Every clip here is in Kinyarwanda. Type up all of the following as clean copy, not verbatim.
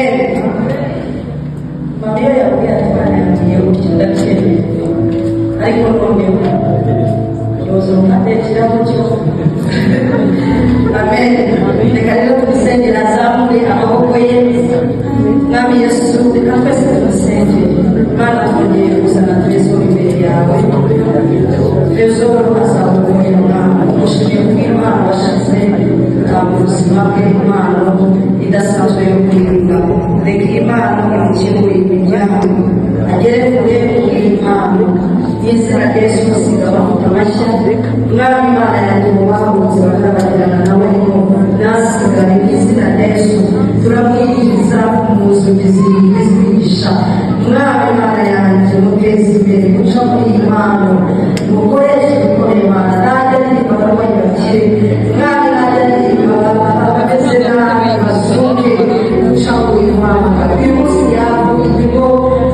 amen. Maria yabwiye atwana yagiye kugenda cyane ariko noneho yozo mwatekera mucyo amen. Reka rero tumusengera azamure amaboko ye. Mwami Yesu, reka twese tumusenge. Mana twongeye kuzana Yesu imbere yawe. Yesu azamure Imana ushimye kw'Imana washatse mu buzima bwe, impano idasanzwe yo kwiga. Reka Imana imukingurire imiryango agere kure impano y'izina rya Yesu asiga amavuta mashya. Mwami Imana yanjye mu bahunze bakarabagirana nawe nasigare mu izina rya Yesu turamwinjiza mu nzugi z'imigisha. Mwami Imana yanjye muteze imbere guca muri iyi mpano mukoreshe bikomeye Imana nanjye ndirimba ababonye bakire. Mwami nanjye ndirimba abameze nabi basohoke guca muri iyi mpano. Uyu munsi yavugigo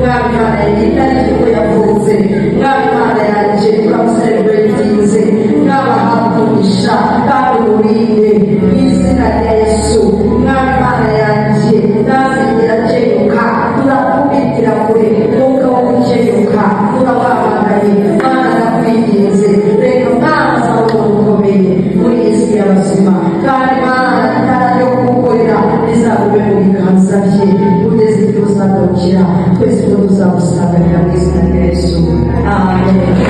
Mwami Imana itariki ko yavutse. Mwami Imana yanjye turamusereburetinze n'abahakumisha kandi urinde mu izina rya Yesu. Mwami Imana yanjye ntazigera akenyuka, turakubitira kure umwuka wo gukenyuka turabahamagaye. Mana ndakwinginze reka Mana zawe ukomeye muri iyi si y'abazima kandi Mana itara ryo kugukorera rizagube mu biganza bye kugeza igihe uzagarukira twese tuzamusanganira mu izina rya Yesu. Amen.